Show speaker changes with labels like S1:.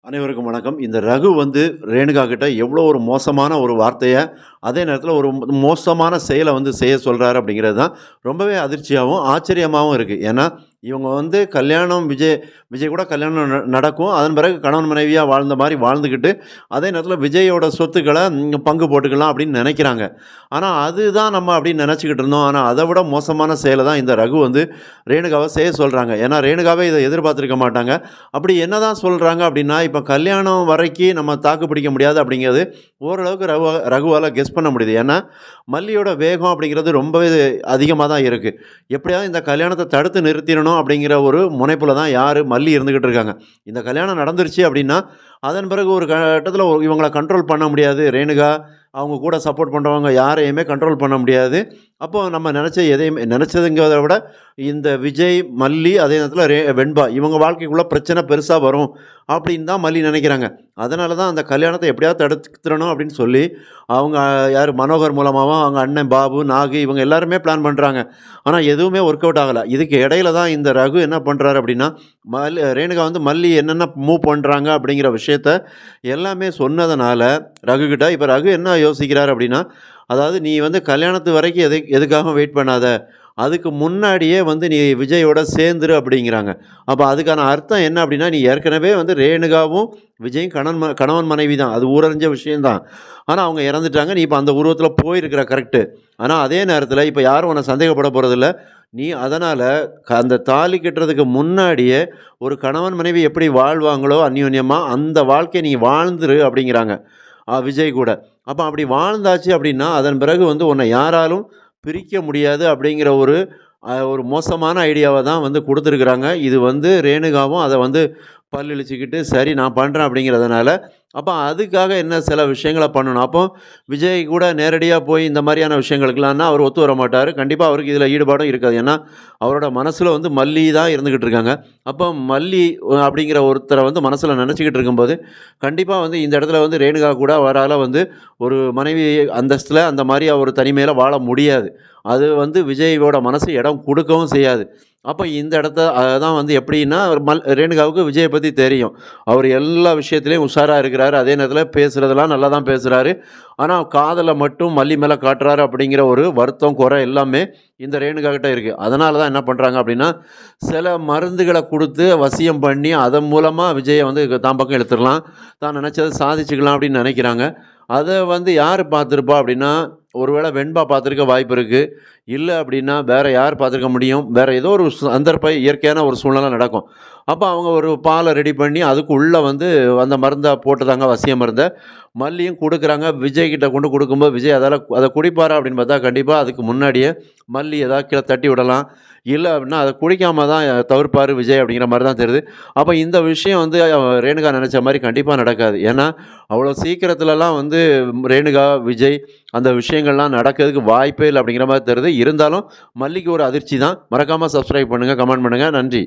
S1: அனைவருக்கும் வணக்கம். இந்த ரகு வந்து ரேணுகா கிட்ட எவ்வளோ ஒரு மோசமான ஒரு வார்த்தைய, அதே நேரத்தில ஒரு மோசமான செயல வந்து செய்ய சொல்றாரு அப்படிங்கிறது தான் ரொம்பவே அதிர்ச்சியாவும், ஆச்சரியமாவும் இருக்கு. ஏன்னா, இவங்க வந்து கல்யாணம் விஜய் கூட கல்யாணம் நடக்கும். அதன் பிறகு கணவன் மனைவியா வாழ்ந்த மாரி வாழ்ந்துகிட்டு, அதே நேரத்தில விஜயோட சொத்துக்கள பங்கு போட்டுக்கலாம் அப்படின்னு நெனைக்கிறாங்க. ஆனா, அதுதான் நம்ம அப்படின்னு நெனச்சுக்கிட்டு இருந்தோம். ஆனா, அத விட மோசமான செயல தான் இந்த ரகு வந்து ரேணுகாவ செய்ய சொல்றாங்க. ஏன்னா, ரேணுகாவே இத எதிர்பார்த்திருக்க மாட்டாங்க. அப்படி என்னதான் சொல்றாங்க அப்படின்னா, இப்ப கல்யாணம் வரைக்கி நம்ம தாக்கு பிடிக்க முடியாது அப்படிங்கிறது ஓரளவுக்கு ரகுவால கெஸ் பண்ண முடியுது. ஏன்னா, மல்லியோட வேகம் அப்படிங்கிறது ரொம்பவே அதிகமா தான் இருக்கு. எப்படியாவது இந்த கல்யாணத்த தடுத்து நிறுத்திறணும் அப்படிங்கிற ஒரு முனைப்புல தான் யாரு மல்லி இருந்துகிட்டு இருக்காங்க. இந்த கல்யாணம் நடந்துருச்சு அப்படின்னா, அதன் பிறகு ஒரு கட்டத்தில இவங்கள கண்ட்ரோல் பண்ண முடியாது. ரேணுகா, அவங்க கூட சப்போர்ட் பண்றவங்க யாரையுமே கண்ட்ரோல் பண்ண முடியாது. அப்போ நம்ம எதையுமே நெனச்சதுங்கிறத விட, இந்த விஜய், மல்லி அதே நேரத்தில வெண்பா இவங்க வாழ்க்கைக்குள்ள பிரச்சனை பெருசா வரும் அப்படின்னு தான் மல்லி நெனைக்கிறாங்க. அதனால தான் அந்த கல்யாணத்த எப்படியாவது தடுத்துறணும் அப்படின்னு சொல்லி, அவங்க யாரு மனோகர் மூலமாவும், அவங்க அண்ணன் பாபு, நாகு இவங்க எல்லாருமே பிளான் பண்றாங்க. ஆனா எதுவுமே ஒர்க் அவுட் ஆகல. இதுக்கு இடையில தான் இந்த ரகு என்ன பண்றாரு அப்படின்னா, ரேணுகா வந்து மல்லி என்னென்ன மூவ் பண்றாங்க அப்படிங்கிற விஷயத்த எல்லாமே சொன்னதுனால, ரகுகிட்ட இப்ப ரகு என்ன யோசிக்கிறாரு அப்படின்னா, அதாவது நீ வந்து கல்யாணத்து வரைக்கும் எதுக்காகவும் வெயிட் பண்ணாத. அதுக்கு முன்னாடியே வந்து நீ விஜயோட சேர்ந்துரு அப்படிங்கிறாங்க. அப்ப அதுக்கான அர்த்தம் என்ன அப்படின்னா, நீ ஏற்கனவே வந்து ரேணுகாவும், விஜயும் கணவன் மனைவி தான். அது ஊரறிஞ்ச விஷயம் தான். ஆனா அவங்க இறந்துட்டாங்க. நீ இப்ப அந்த உருவத்தில போயிருக்கிற கரெக்ட்டு. ஆனா அதே நேரத்தில இப்ப யாரும் உன்ன சந்தேகப்பட போறதில்ல. நீ அதனால அந்த தாலி கட்டுறதுக்கு முன்னாடியே ஒரு கணவன் மனைவி எப்படி வாழ்வாங்களோ அந்யோன்யமா, அந்த வாழ்க்கைய நீ வாழ்ந்துரு அப்படிங்கிறாங்க. விஜய் கூட. அப்ப அப்படி வாழ்ந்தாச்சு அப்படின்னா, அதன் பிறகு வந்து உன்னை யாராலும் பிரிக்க முடியாது அப்படிங்கிற ஒரு மோசமான ஐடியாவ தான் வந்து குடுத்துருக்குறாங்க. இது வந்து ரேணுகாவும் அத வந்து பல்லிளிச்சுக்கிட்டு, சரி நான் பண்றேன் அப்படிங்கிறதுனால, அப்ப அதுக்காக என்ன சில விஷயங்கள பண்ணணும். அப்போ விஜய் கூட நேரடியா போய் இந்த மாரியான விஷயங்களுக்கெல்லாம்னா அவர் ஒத்து வர மாட்டாரு. கண்டிப்பா அவருக்கு இதில ஈடுபாடும் இருக்காது. ஏன்னா, அவரோட மனசுல வந்து மல்லி தான் இருந்துகிட்டு இருக்காங்க. அப்போ மல்லி அப்படிங்கிற ஒருத்தர வந்து மனசுல நெனச்சுக்கிட்டு இருக்கும்போது, கண்டிப்பா வந்து இந்த இடத்துல வந்து ரேணுகா கூட அவரால வந்து ஒரு மனைவி அந்தஸ்துல அந்த மாரி ஒரு தனிமையில வாழ முடியாது. அது வந்து விஜயோட மனசு இடம் குடுக்கவும் செய்யாது. அப்ப இந்த இடத்த அதான் வந்து எப்படின்னா, ரேணுகாவுக்கு விஜய பத்தி தெரியும். அவர் எல்லா விஷயத்திலயும் உஷாரா இருக்கிறாரு. அதே நேரத்தில பேசுறதெல்லாம் நல்லா தான் பேசுறாரு. ஆனா, காதல மட்டும் மல்லி மேல காட்டுறாரு அப்படிங்கிற ஒரு வருத்தம், குறை எல்லாமே இந்த ரேணுகா கிட்ட இருக்கு. அதனால தான் என்ன பண்றாங்க அப்படின்னா, சில மருந்துகள குடுத்து வசியம் பண்ணி, அதன் மூலமா விஜய வந்து தான் பக்கம் இழுத்துறலாம். தான் நினைச்சத சாதிச்சுக்கலாம் அப்படின்னு நினைக்கிறாங்க. அத வந்து யாரு பார்த்திருப்பா அப்படின்னா, ஒருவேள வெண்பா பார்த்திருக்க வாய்ப்பு இருக்கு. இல்ல அப்படின்னா, வேற யார் பார்த்துருக்க முடியும்? வேற ஏதோ ஒரு சந்தர்ப்ப இயற்கையான ஒரு சூழ்நிலை நடக்கும். அப்ப அவங்க ஒரு பால ரெடி பண்ணி, அதுக்கு உள்ள வந்து அந்த மருந்த போட்டுதாங்க வசிய மருந்த. மல்லியும் குடுக்குறாங்க. விஜய் கிட்ட கொண்டு குடுக்கும்போது, விஜய் அத குடிப்பாரா அப்படின்னு பார்த்தா, கண்டிப்பா அதுக்கு முன்னாடியே மல்லி ஏதாவது கீழ தட்டி விடலாம். இல்ல அப்படின்னா, அத குடிக்காம தான் தவிர்ப்பாரு விஜய் அப்படிங்கிற மாரி தான் தெரியுது. அப்ப இந்த விஷயம் வந்து ரேணுகா நெனச்ச மாரி கண்டிப்பா நடக்காது. ஏன்னா, அவ்வளோ சீக்கிரத்துலலாம் வந்து ரேணுகா, விஜய் அந்த விஷயங்கள்லாம் நடக்கிறதுக்கு வாய்ப்பே இல்ல அப்படிங்கிற மாரி தெரியுது. இருந்தாலும் மல்லிக்கு ஒரு அதிர்ச்சி தான். மறக்காம சப்ஸ்கிரைப் பண்ணுங்க, கமெண்ட் பண்ணுங்க. நன்றி.